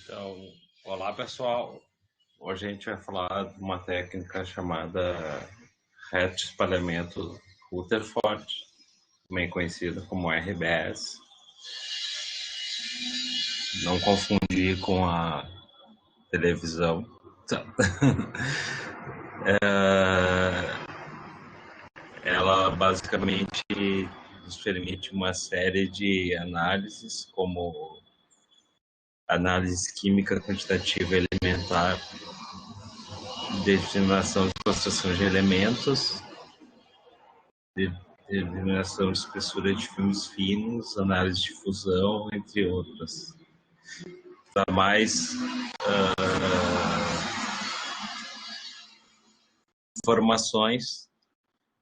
Então, olá pessoal. Hoje a gente vai falar de uma técnica chamada reto espalhamento Rutherford, também conhecida como RBS. Não confundir com a televisão. Ela basicamente nos permite uma série de análises, como análise química quantitativa elementar, determinação de concentração de elementos, determinação de espessura de filmes finos, análise de fusão, entre outras. Para mais informações,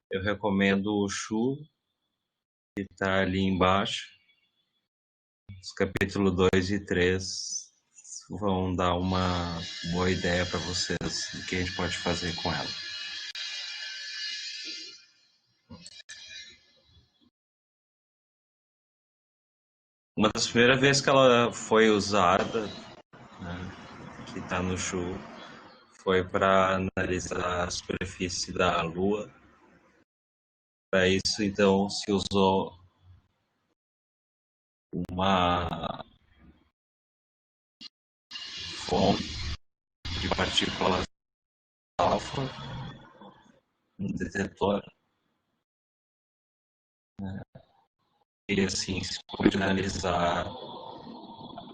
eu recomendo o Shu, que está ali embaixo. Os capítulos 2 e 3 vão dar uma boa ideia para vocês do que a gente pode fazer com ela. Uma das primeiras vezes que ela foi usada, né, que está no Shu, foi para analisar a superfície da Lua. Para isso, então, se usou uma fonte de partículas alfa, um detetor, e assim se pode analisar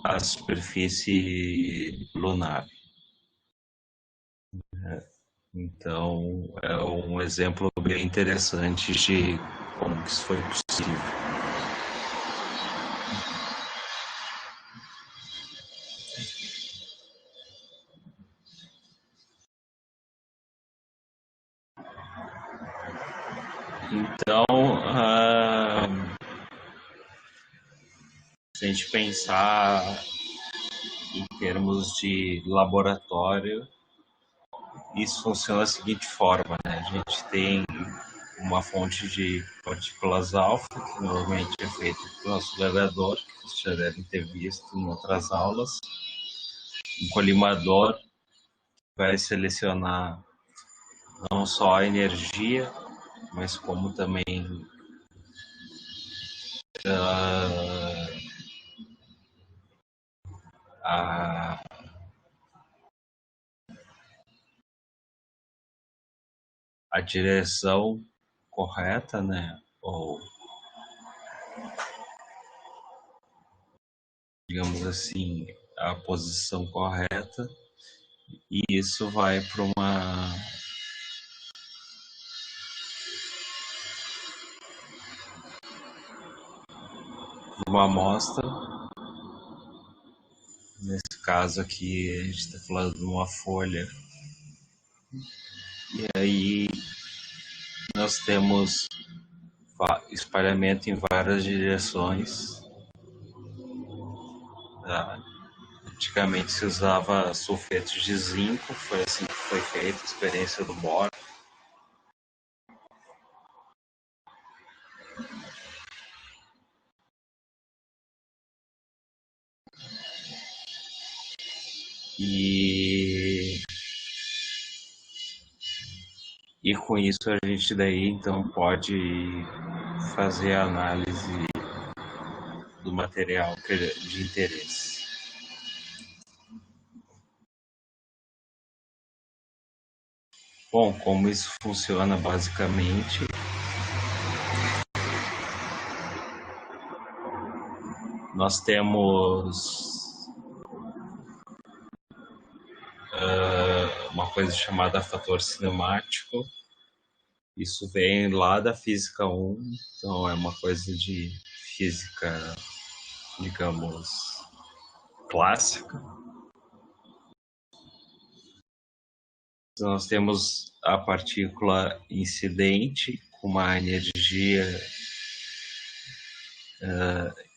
a superfície lunar. Então, é um exemplo bem interessante de como isso foi possível. Então, se a gente pensar em termos de laboratório, isso funciona da seguinte forma, né? A gente tem uma fonte de partículas alfa, que normalmente é feita pelo nosso acelerador, que vocês já devem ter visto em outras aulas. Um colimador vai selecionar não só a energia, mas como também a direção correta, né? Ou, digamos assim, a posição correta, e isso vai para uma amostra. Nesse caso aqui, a gente está falando de uma folha. E aí nós temos espalhamento em várias direções. Tá? Antigamente se usava sulfeto de zinco, foi assim que foi feita a experiência do Bohr. E com isso a gente daí então pode fazer a análise do material de interesse. Bom, como isso funciona basicamente, nós temos uma coisa chamada fator cinemático. Isso vem lá da física 1, então é uma coisa de física, digamos, clássica. Então, nós temos a partícula incidente com uma energia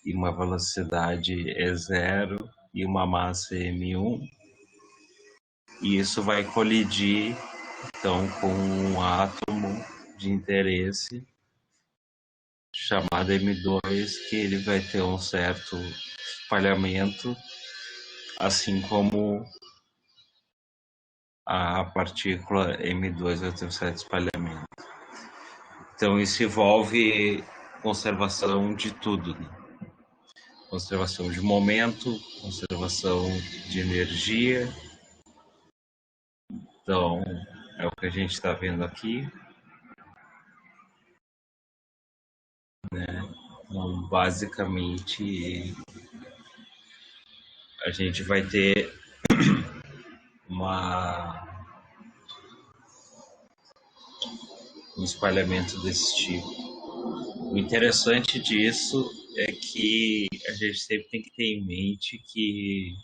e uma velocidade E0 e uma massa M1, e isso vai colidir então com um átomo de interesse chamado M2, que ele vai ter um certo espalhamento assim como a partícula M2 vai ter um certo espalhamento. Então isso envolve conservação de tudo, né? Conservação de momento, conservação de energia. Então é o que a gente está vendo aqui, né? Então, basicamente a gente vai ter um espalhamento desse tipo. O interessante disso é que a gente sempre tem que ter em mente que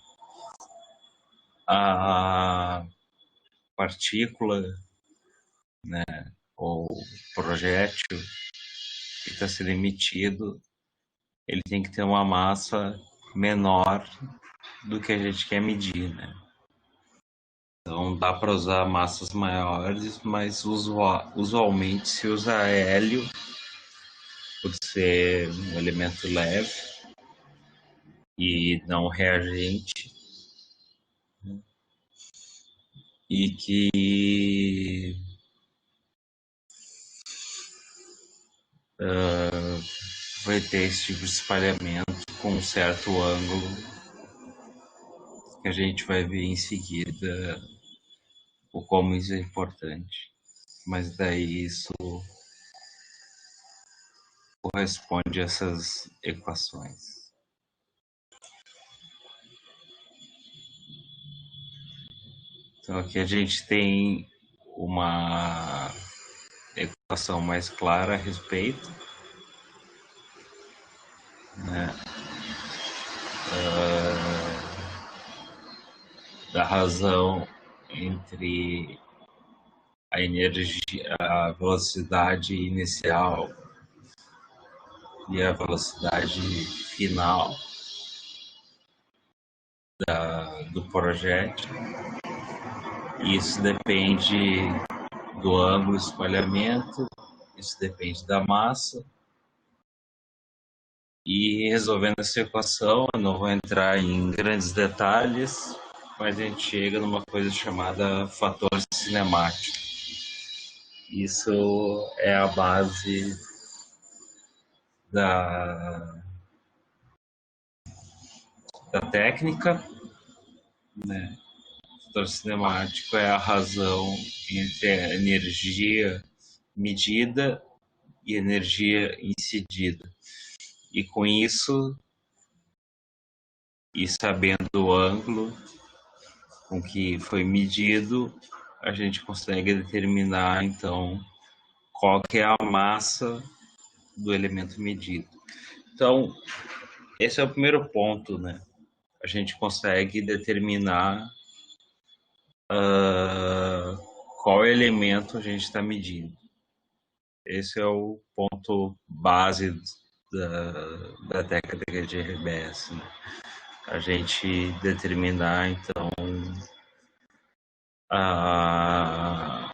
a partícula, né, ou projétil que está sendo emitido, ele tem que ter uma massa menor do que a gente quer medir, né? Então dá para usar massas maiores, mas usualmente se usa hélio por ser um elemento leve e não reagente, e que vai ter esse tipo de espalhamento com um certo ângulo que a gente vai ver em seguida o como isso é importante. Mas daí isso corresponde a essas equações. Então aqui a gente tem uma equação mais clara a respeito, né, da razão entre a energia, a velocidade inicial e a velocidade final do projétil. Isso depende do ângulo de espalhamento, isso depende da massa. E resolvendo essa equação, eu não vou entrar em grandes detalhes, mas a gente chega numa coisa chamada fator cinemático. Isso é a base da, da técnica, né? O fator cinemático é a razão entre a energia medida e energia incidida. E com isso, e sabendo o ângulo com que foi medido, a gente consegue determinar então qual que é a massa do elemento medido. Então, esse é o primeiro ponto, né? A gente consegue determinar qual elemento a gente está medindo. Esse é o ponto base da técnica de RBS, né? A gente determinar, então, a,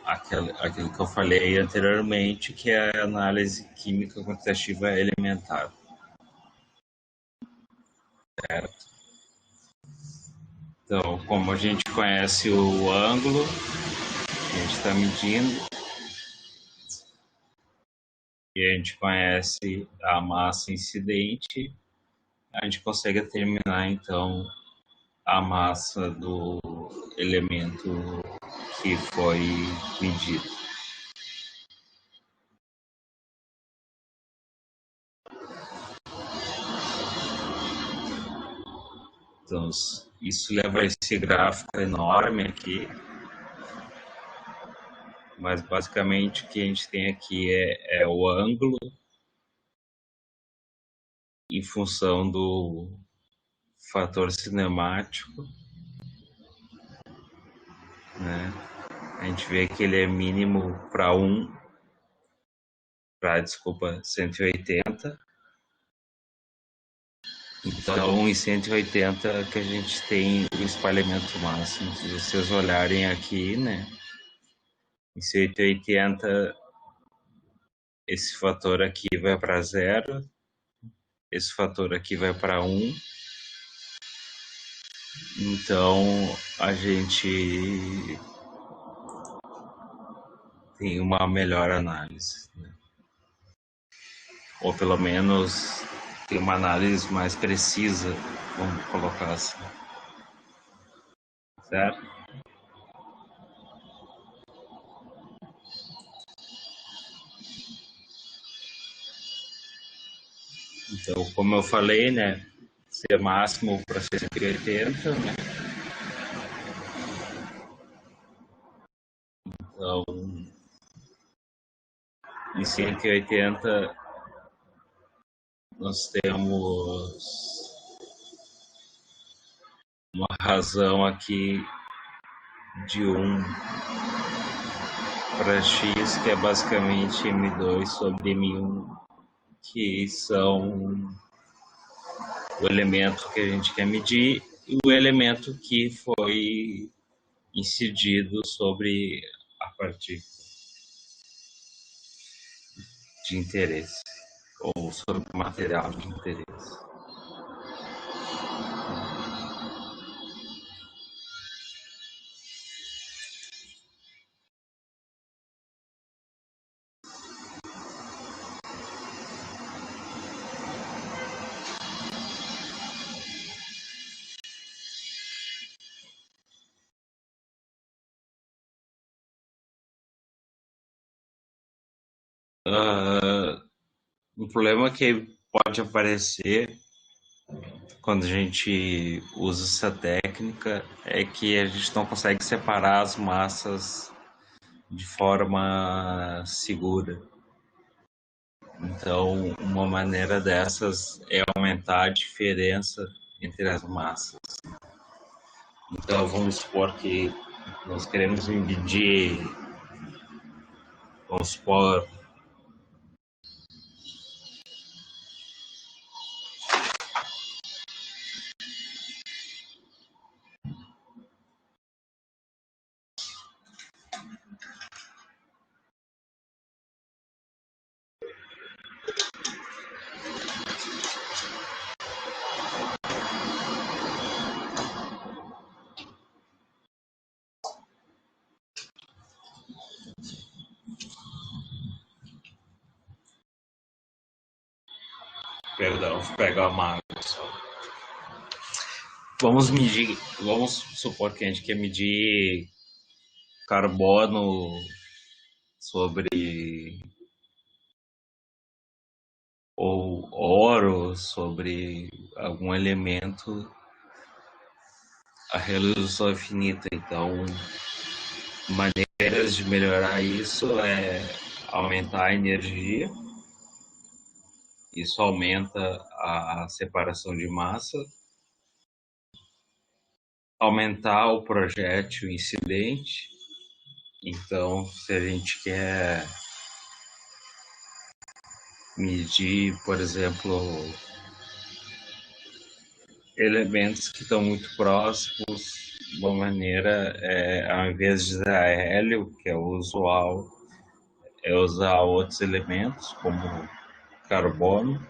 aquilo que eu falei anteriormente, que é a análise química quantitativa elementar. Certo? Então, como a gente conhece o ângulo que a gente está medindo, e a gente conhece a massa incidente, a gente consegue determinar, então, a massa do elemento que foi medido. Então, isso leva a esse gráfico enorme aqui, mas basicamente o que a gente tem aqui é o ângulo em função do fator cinemático, né? A gente vê que ele é mínimo para 180. Então, em 180 que a gente tem o espalhamento máximo. Se vocês olharem aqui, né? Em 180, esse fator aqui vai para 0, esse fator aqui vai para 1, Então a gente tem uma melhor análise, né? Ou pelo menos tem uma análise mais precisa, vamos colocar assim, certo? Então, como eu falei, né, ser máximo para 180, né? Então, em 180 nós temos uma razão aqui de 1 para x, que é basicamente m2 sobre m1, que são o elemento que a gente quer medir e o elemento que foi incidido sobre a partícula de interesse ou sobre o material de interesse. Um problema que pode aparecer quando a gente usa essa técnica é que a gente não consegue separar as massas de forma segura. Então, uma maneira dessas é aumentar a diferença entre as massas. Então, vamos supor que nós queremos medir, vamos supor, perdão, vou pegar uma água só. Vamos supor que a gente quer medir carbono sobre ou oro sobre algum elemento a resolução infinita. Então, maneiras de melhorar isso é aumentar a energia. Isso aumenta a separação de massa, aumentar o projétil incidente. Então, se a gente quer medir, por exemplo, elementos que estão muito próximos, uma maneira é, ao invés de usar hélio, que é o usual, é usar outros elementos, como carbono,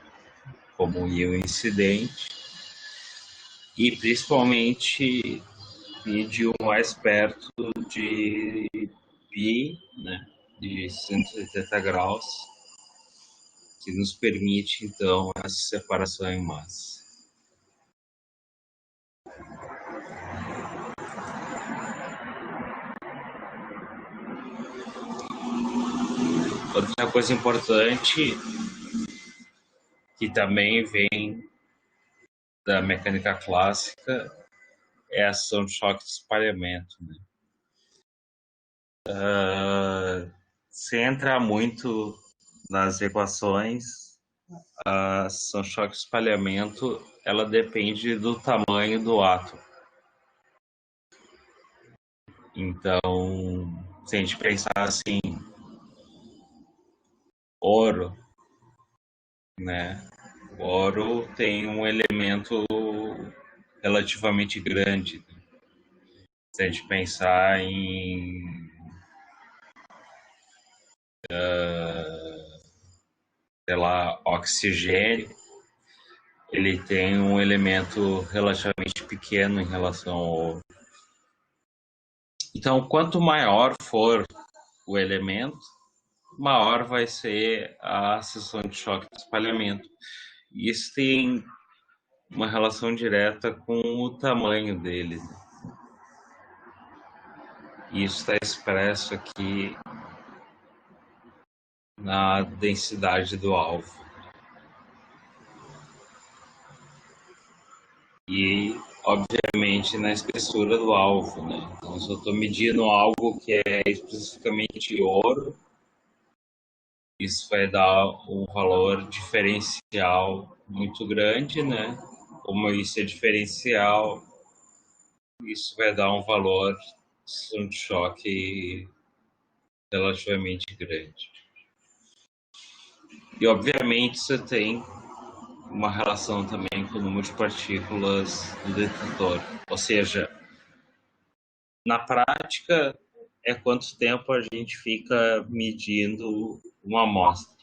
como íon incidente, e principalmente medir o mais perto de π, né, de 180 graus, que nos permite, então, essa separação em massa. Outra coisa importante, que também vem da mecânica clássica, é a ação de choque de espalhamento. Né? Sem entrar muito nas equações, a ação de choque de espalhamento ela depende do tamanho do átomo. Então, se a gente pensar assim, ouro, né? O ouro tem um elemento relativamente grande. Se a gente pensar em, sei lá, oxigênio, ele tem um elemento relativamente pequeno em relação ao. Então, quanto maior for o elemento, maior vai ser a seção de choque de espalhamento. Isso tem uma relação direta com o tamanho dele. E isso está expresso aqui na densidade do alvo. E, obviamente, na espessura do alvo, né? Então, se eu estou medindo algo que é especificamente ouro, isso vai dar um valor diferencial muito grande, né? Como isso é diferencial, isso vai dar um valor de choque relativamente grande. E, obviamente, você tem uma relação também com o número de partículas do detetor. Ou seja, na prática, é quanto tempo a gente fica medindo uma amostra.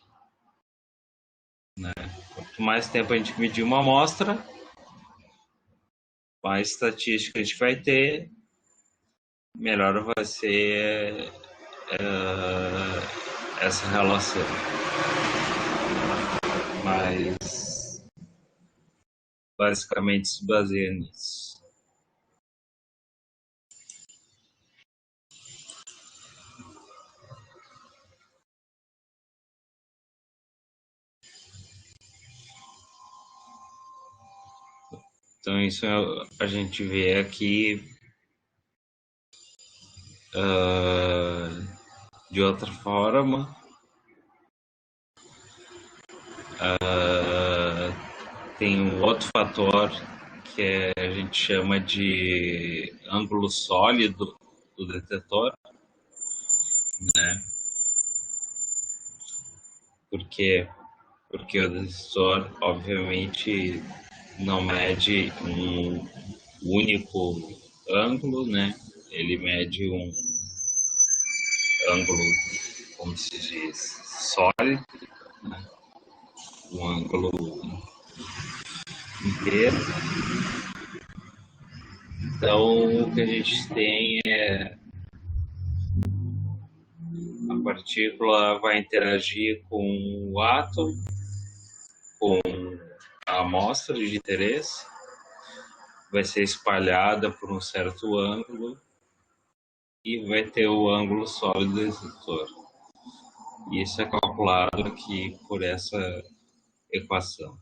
Né? Quanto mais tempo a gente medir uma amostra, mais estatística a gente vai ter, melhor vai ser essa relação. Mas basicamente se baseia nisso. Então isso a gente vê aqui de outra forma. Tem um outro fator que a gente chama de ângulo sólido do detetor, né? Porque porque o detetor, obviamente, não mede um único ângulo, né? Ele mede um ângulo, como se diz, sólido, um ângulo inteiro. Então, o que a gente tem é a partícula vai interagir com o átomo, com a amostra de interesse, vai ser espalhada por um certo ângulo e vai ter o ângulo sólido do detetor. E isso é calculado aqui por essa equação.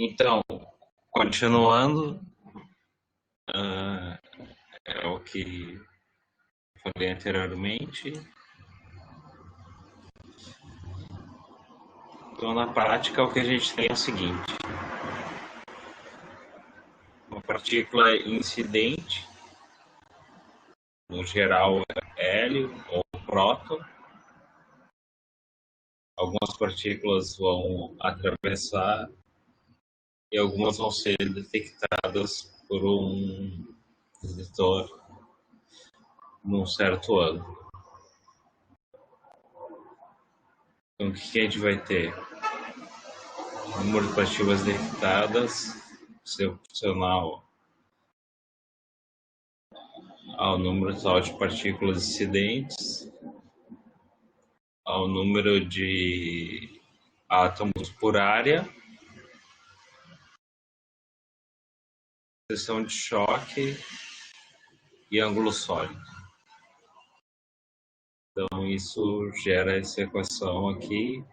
Então, continuando, é o que falei anteriormente. Então, na prática, o que a gente tem é o seguinte: uma partícula incidente, no geral é hélio ou próton. Algumas partículas vão atravessar e algumas vão ser detectadas por um detector num certo ângulo. Então, o que a gente vai ter? O número de partículas detectadas ser proporcional ao número total de partículas incidentes, ao número de átomos por área, seção de choque e ângulo sólido. Então, isso gera essa equação aqui,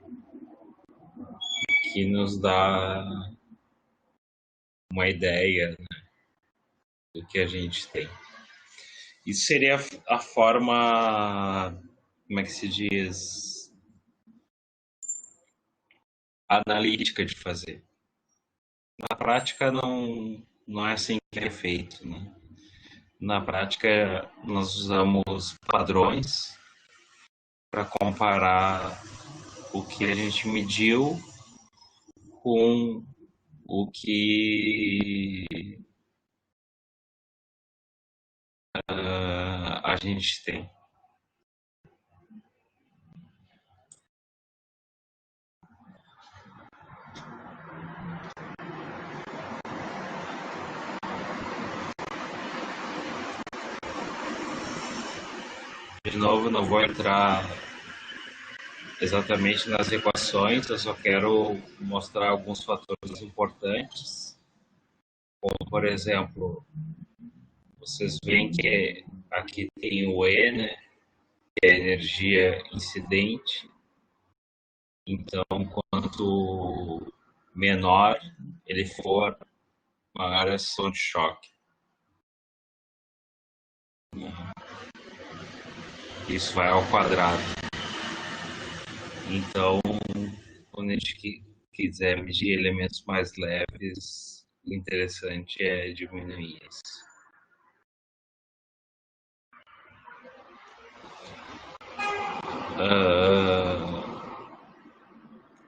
que nos dá uma ideia, né, do que a gente tem. Isso seria a forma, como é que se diz, analítica de fazer. Na prática, não é assim que é feito, né? Na prática, nós usamos padrões para comparar o que a gente mediu com o que a gente tem. De novo, não vou entrar exatamente nas equações, eu só quero mostrar alguns fatores importantes, como, por exemplo, vocês veem que aqui tem o E, né, que é a energia incidente, Então, quanto menor ele for, maior a sensação de choque. Isso vai ao quadrado. Então, quando a gente quiser medir elementos mais leves, o interessante é diminuir isso.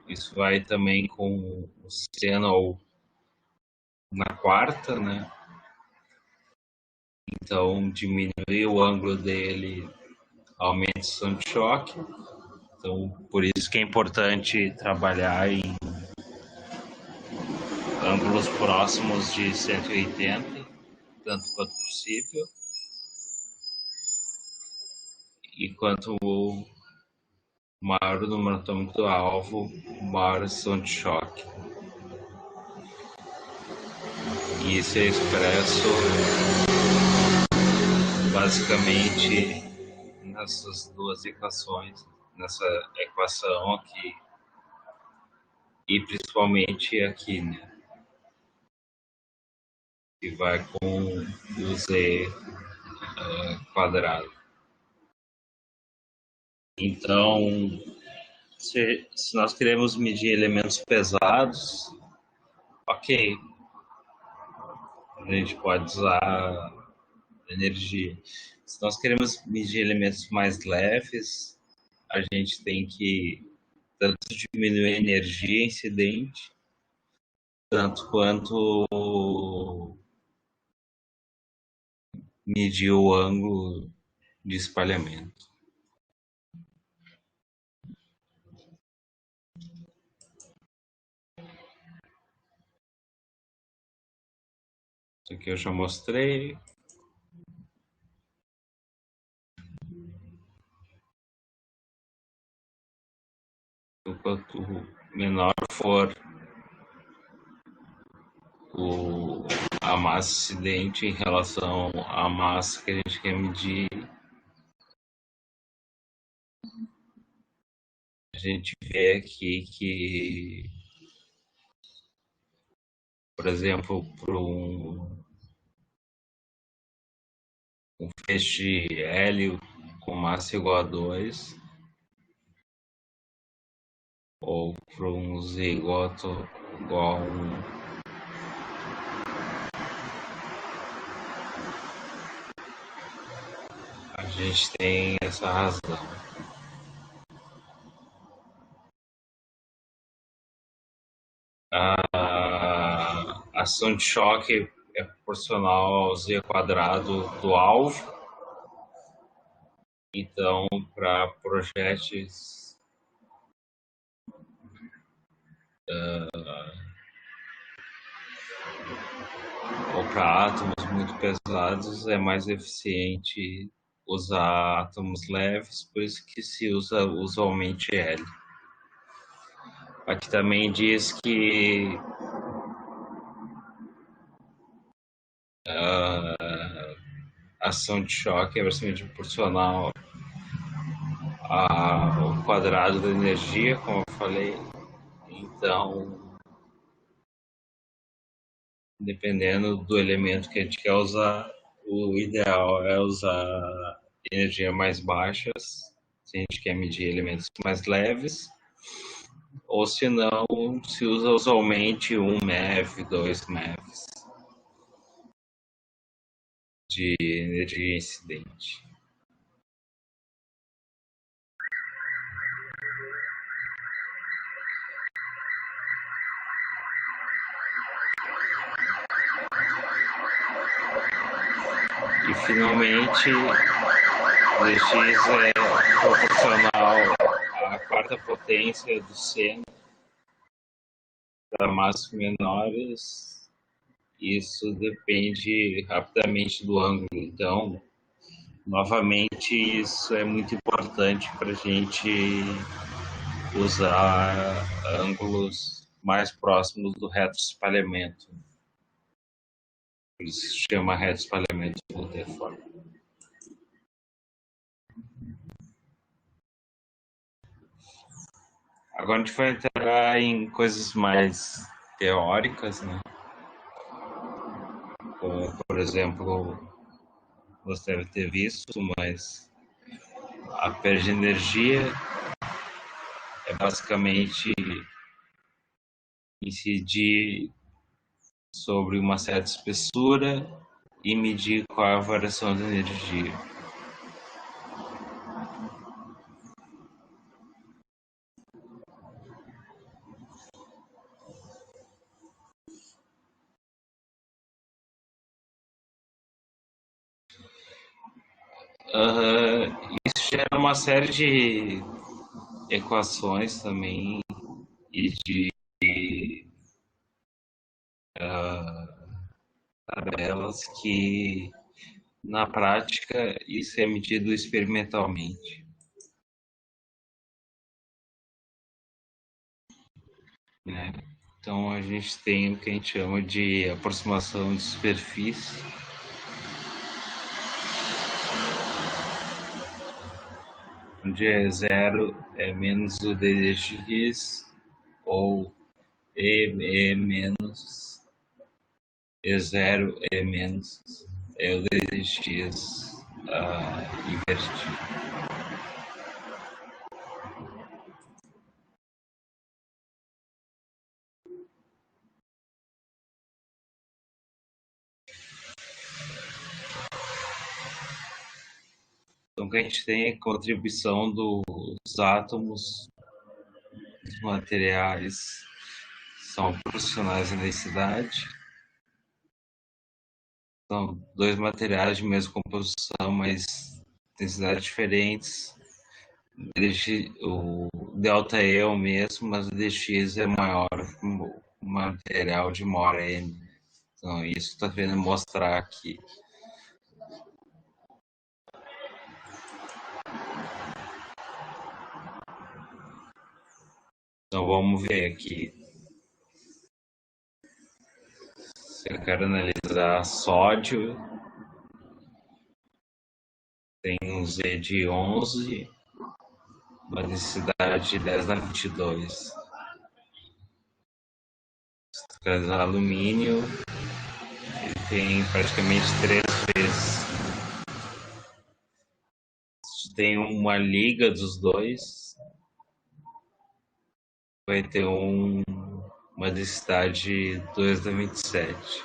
Isso vai também com o seno na quarta, né? Então, diminuir o ângulo dele aumenta a sensação de choque. Então, por isso que é importante trabalhar em ângulos próximos de 180, tanto quanto possível. E quanto maior o número atômico do alvo, maior a sensação de choque. E isso é expresso basicamente nessas duas equações, nessa equação aqui e principalmente aqui, né? Que vai com o z quadrado. Então, se nós queremos medir elementos pesados, ok, a gente pode usar energia. Se nós queremos medir elementos mais leves, a gente tem que tanto diminuir a energia incidente, tanto quanto medir o ângulo de espalhamento. Isso aqui eu já mostrei. Quanto menor for a massa incidente em relação à massa que a gente quer medir, a gente vê aqui que, por exemplo, para um feixe de hélio com massa igual a 2, ou para um zigoto igual a 1, a gente tem essa razão. A ação de choque é proporcional ao z quadrado do alvo. Então, para projéteis ou para átomos muito pesados, é mais eficiente usar átomos leves, por isso que se usa usualmente hélio. Aqui também diz que a ação de choque é bastante proporcional ao quadrado da energia, como eu falei. Então, dependendo do elemento que a gente quer usar, o ideal é usar energia mais baixas, se a gente quer medir elementos mais leves, ou se não, se usa usualmente 1 MeV, 2 MeVs de energia incidente. E finalmente, o X é proporcional à quarta potência do seno para massas menores. Isso depende rapidamente do ângulo. Então, novamente, isso é muito importante para a gente usar ângulos mais próximos do reto espalhamento. Por isso se chama reto espalhamento Rutherford. Agora a gente vai entrar em coisas mais teóricas, né? Como, por exemplo, você deve ter visto, mas a perda de energia é basicamente incidir sobre uma certa espessura e medir qual é a variação da energia. Isso gera uma série de equações também e de tabelas que, na prática, isso é medido experimentalmente, né? Então a gente tem o que a gente chama de aproximação de superfície, onde é zero é menos o dx ou e menos e zero é menos é o dx invertido. Então o que a gente tem é a contribuição dos átomos, dos materiais são proporcionais à densidade. São dois materiais de mesma composição, mas densidades diferentes. O delta E é o mesmo, mas o dx é maior que o material de mora n. Então, isso está querendo mostrar aqui. Então, vamos ver aqui. Se eu quero analisar sódio, tem um Z de 11, uma densidade de 10 na 22. Se eu quero analisar alumínio, ele tem praticamente 3 vezes. Tem uma liga dos dois, vai ter uma densidade 2 da 27.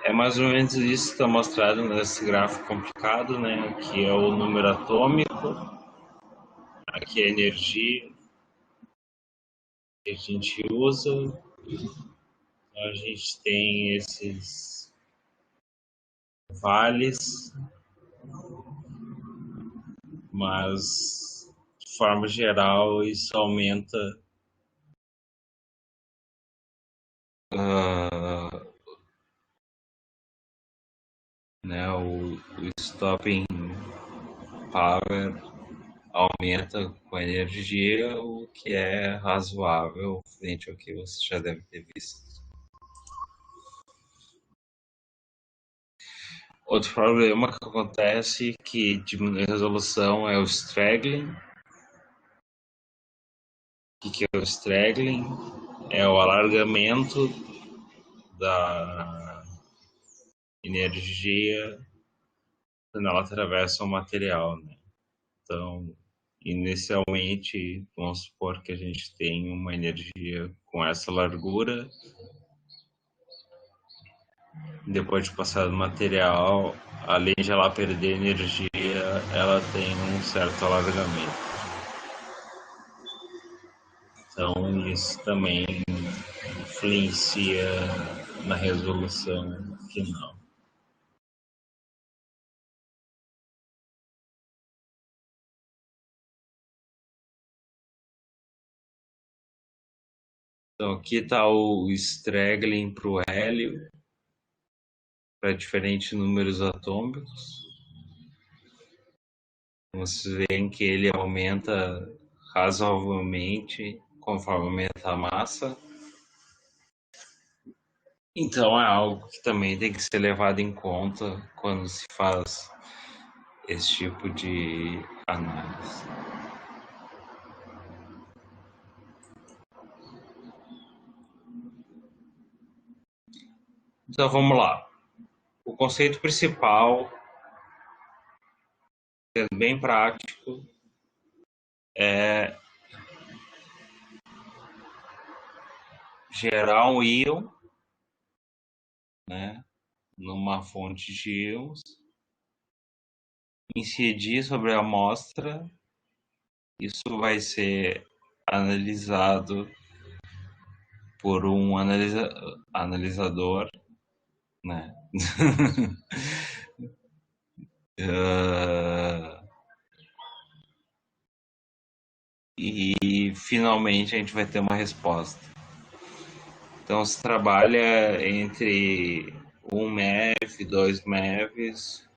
É mais ou menos isso que está mostrado nesse gráfico complicado, né? Aqui é o número atômico, aqui é a energia que a gente usa. A gente tem esses vales, mas de forma geral isso aumenta né, o stopping power aumenta com a energia, o que é razoável frente ao que você já deve ter visto. Outro problema que acontece que diminui a resolução é o straggling. O que é o straggling? É o alargamento da energia quando ela atravessa o material, né? Então, inicialmente, vamos supor que a gente tem uma energia com essa largura. Depois de passar do material, além de ela perder energia, ela tem um certo alargamento. Então, isso também influencia na resolução final. Então, aqui está o straggling para o hélio, para diferentes números atômicos. Vocês veem que ele aumenta razoavelmente conforme aumenta a massa. Então é algo que também tem que ser levado em conta quando se faz esse tipo de análise. Então vamos lá. O conceito principal, sendo bem prático, é gerar um íon, né, numa fonte de íons, incidir sobre a amostra. Isso vai ser analisado por um analisador, né? E finalmente a gente vai ter uma resposta. Então se trabalha entre 1 MeV, 2 MeVs,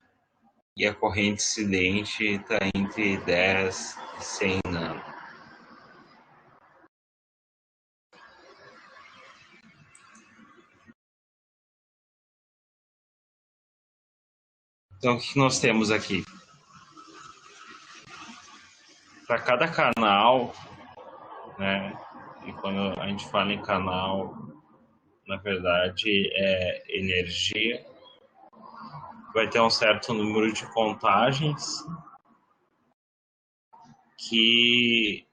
e a corrente incidente está entre 10 e 100 nano. Então o que nós temos aqui? Para cada canal, né? E quando a gente fala em canal, na verdade é energia, vai ter um certo número de contagens que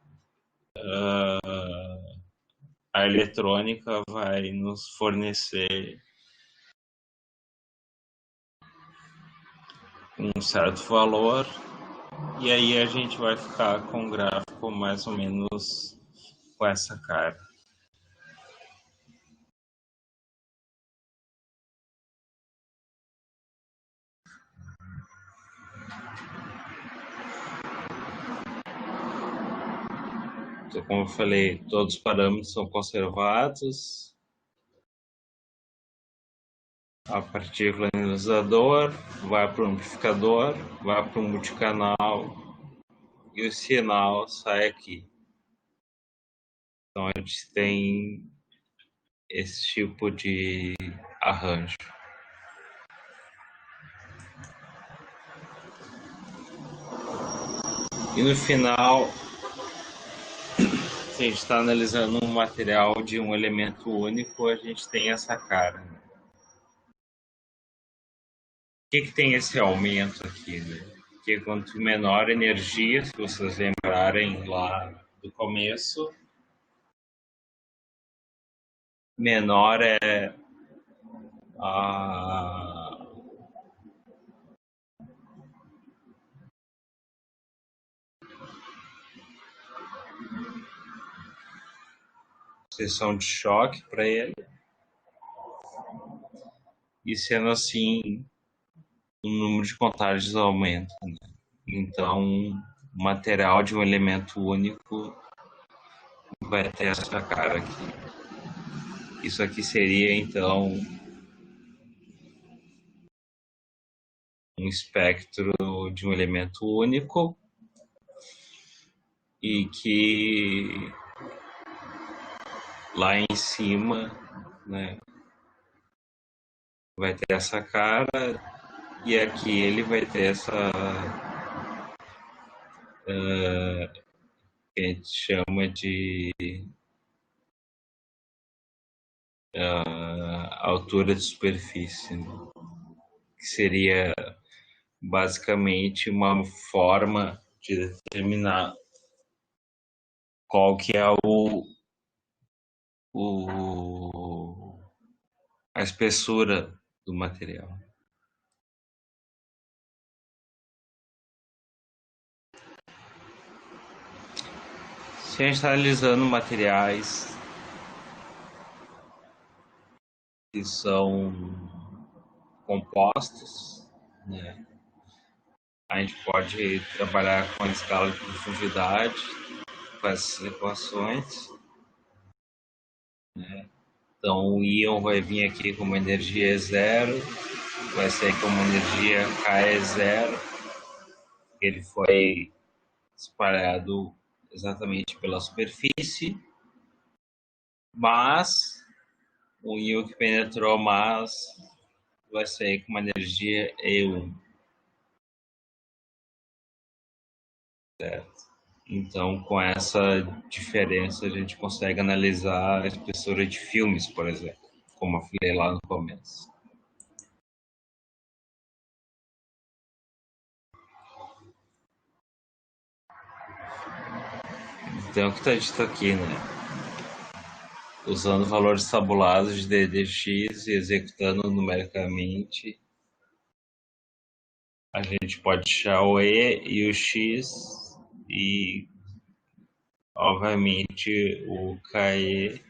a eletrônica vai nos fornecer um certo valor, e aí a gente vai ficar com um gráfico mais ou menos com essa cara. Então, como eu falei, todos os parâmetros são conservados. A partícula ionizador vai para o amplificador, vai para o multicanal e o sinal sai aqui. Então a gente tem esse tipo de arranjo. E no final, se a gente está analisando um material de um elemento único, a gente tem essa cara. Por que tem esse aumento aqui, né? Porque quanto menor a energia, se vocês lembrarem lá do começo, menor é a seção de choque para ele. E sendo assim, o número de contagens aumenta, né? Então, o material de um elemento único vai ter essa cara aqui. Isso aqui seria, então, um espectro de um elemento único e que lá em cima, né, vai ter essa cara, e aqui ele vai ter essa que a gente chama de altura de superfície, né? Que seria basicamente uma forma de determinar qual que é a espessura do material. Se a gente está analisando materiais que são compostos, né, a gente pode trabalhar com a escala de profundidade, com essas equações, né? Então o íon vai vir aqui com uma energia zero, vai sair com uma energia K é zero, Ele foi espalhado exatamente pela superfície, mas o íon que penetrou mais vai sair com uma energia E1. Certo? Então, com essa diferença, a gente consegue analisar a espessura de filmes, por exemplo, como eu falei lá no começo. Então, o que está dito aqui, né? Usando valores tabulados de DDX e executando numericamente, a gente pode achar o E e o X e, obviamente, o KE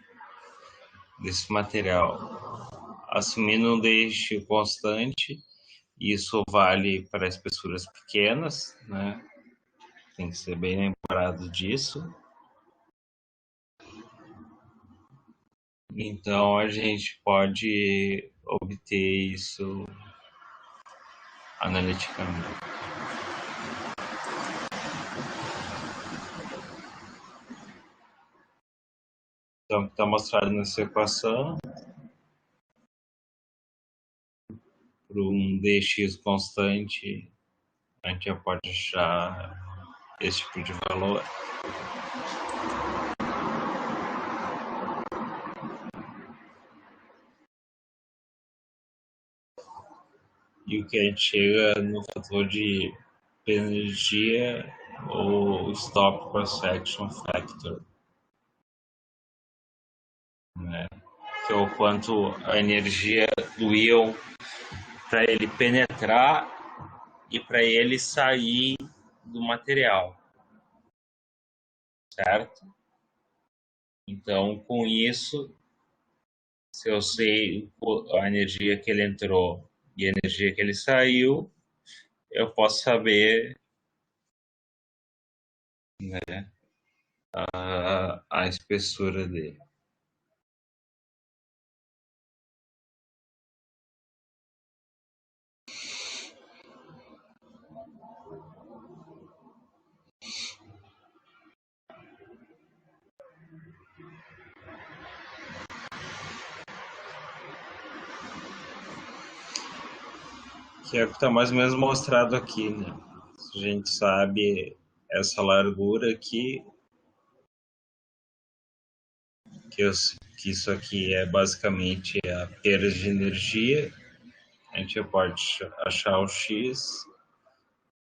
desse material. Assumindo um DX constante, isso vale para espessuras pequenas, né? Tem que ser bem lembrado disso. Então a gente pode obter isso analiticamente. Então, está mostrado nessa equação, para um dx constante, a gente já pode achar esse tipo de valor. E o que a gente chega no fator de energia ou stop cross-section factor, né? Que é o quanto a energia do íon para ele penetrar e para ele sair do material, certo? Então, com isso, se eu sei a energia que ele entrou e a energia que ele saiu, eu posso saber, né, a espessura dele. Que é o que está mais ou menos mostrado aqui, né? A gente sabe essa largura aqui, que, que isso aqui é basicamente a perda de energia. A gente pode achar o X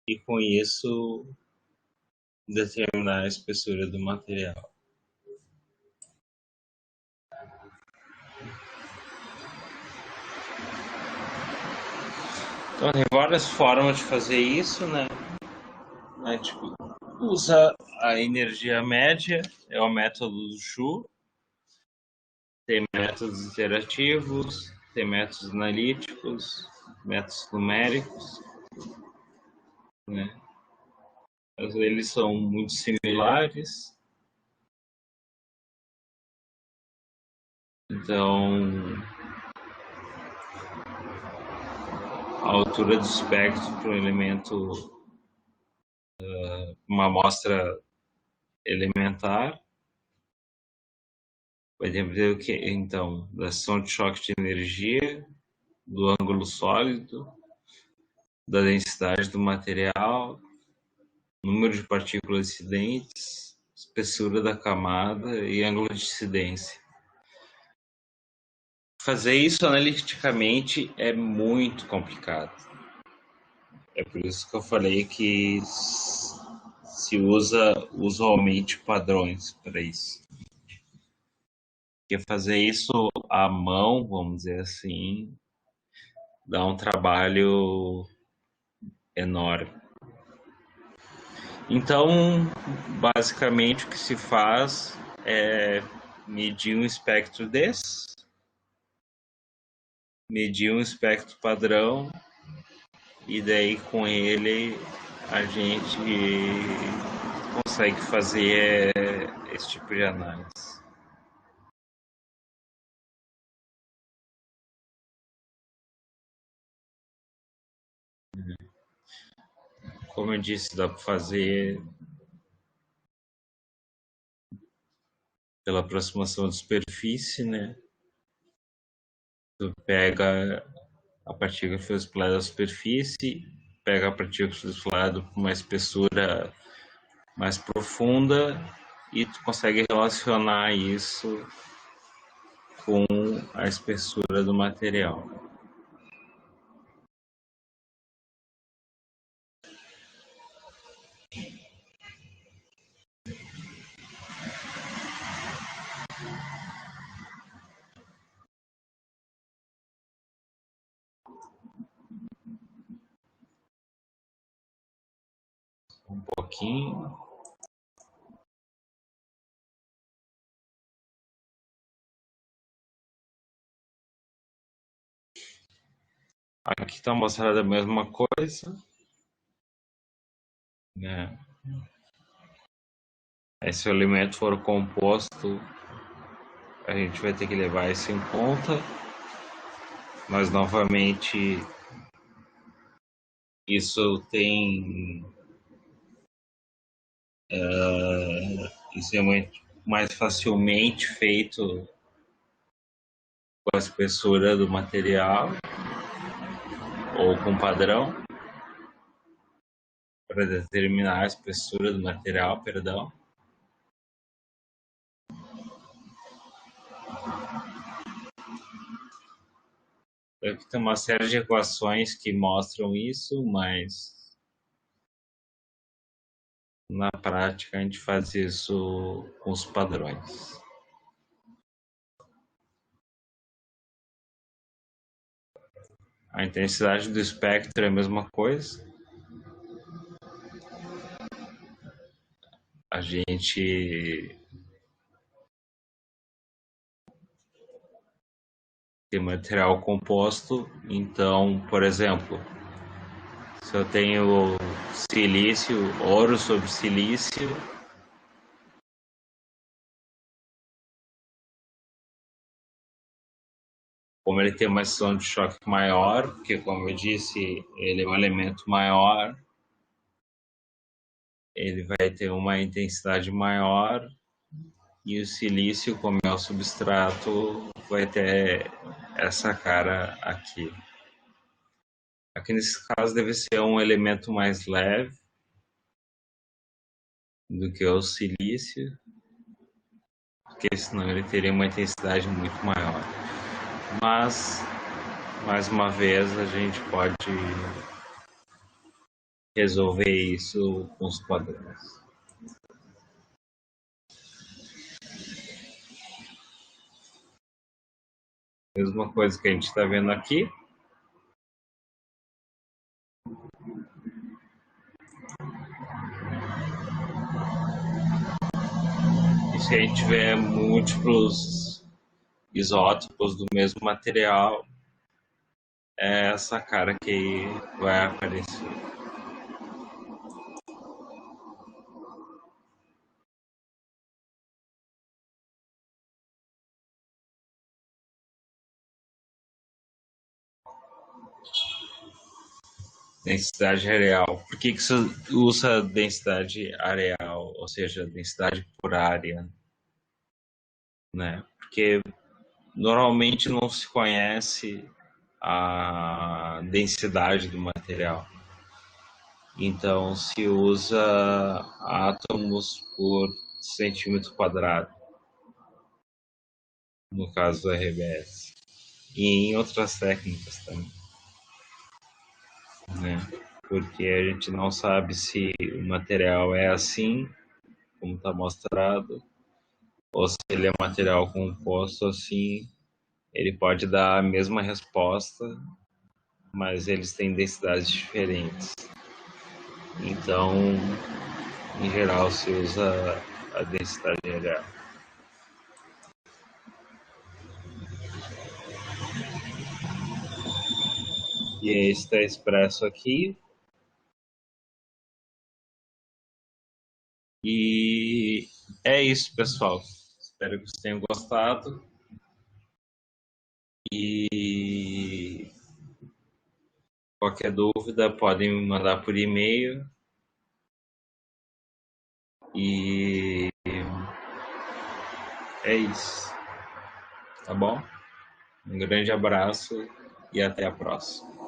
e com isso determinar a espessura do material. Então, tem várias formas de fazer isso, né? A gente usa a energia média, é o método do Shu. Tem métodos interativos, tem métodos analíticos, métodos numéricos, né? Mas eles são muito similares. Então, a altura do espectro para um elemento, uma amostra elementar, vai depender o que? Então, da ação de choque de energia, do ângulo sólido, da densidade do material, número de partículas incidentes, espessura da camada e ângulo de incidência. Fazer isso analiticamente é muito complicado. É por isso que eu falei que se usa usualmente padrões para isso. Porque fazer isso à mão, vamos dizer assim, dá um trabalho enorme. Então, basicamente, o que se faz é medir um espectro desse, medir um espectro padrão, e daí com ele a gente consegue fazer esse tipo de análise. como eu disse, dá para fazer pela aproximação de superfície, né? Tu pega a partícula que foi espalhada da superfície, pega a partícula que foi espalhada por uma espessura mais profunda e tu consegue relacionar isso com a espessura do material. Um pouquinho. Aqui está mostrada a mesma coisa, né? Aí, se o elemento for composto, a gente vai ter que levar isso em conta, mas novamente isso tem isso é muito mais facilmente feito com a espessura do material ou com padrão para determinar a espessura do material, perdão. Aqui tem uma série de equações que mostram isso, mas na prática a gente faz isso com os padrões. A intensidade do espectro é a mesma coisa. A gente tem material composto, então, por exemplo, se eu tenho silício, ouro sobre silício, como ele tem uma ação de choque maior, porque, como eu disse, ele é um elemento maior, ele vai ter uma intensidade maior, e o silício, como é o substrato, vai ter essa cara aqui. Aqui nesse caso deve ser um elemento mais leve do que o silício, porque senão ele teria uma intensidade muito maior. Mas, mais uma vez, a gente pode resolver isso com os padrões. Mesma coisa que a gente está vendo aqui. E se a gente tiver múltiplos isótopos do mesmo material, é essa cara que vai aparecer. Densidade areal. Por que você usa densidade areal, ou seja, densidade por área? Né? Porque normalmente não se conhece a densidade do material. Então se usa átomos por centímetro quadrado, no caso do RBS. E em outras técnicas também, né? Porque a gente não sabe se o material é assim, como está mostrado, ou se ele é material composto assim, ele pode dar a mesma resposta, mas eles têm densidades diferentes. Então, em geral, se usa a densidade real. E esse está expresso aqui. E é isso, pessoal. Espero que vocês tenham gostado. E qualquer dúvida podem me mandar por e-mail. E é isso, tá bom? Um grande abraço e até a próxima.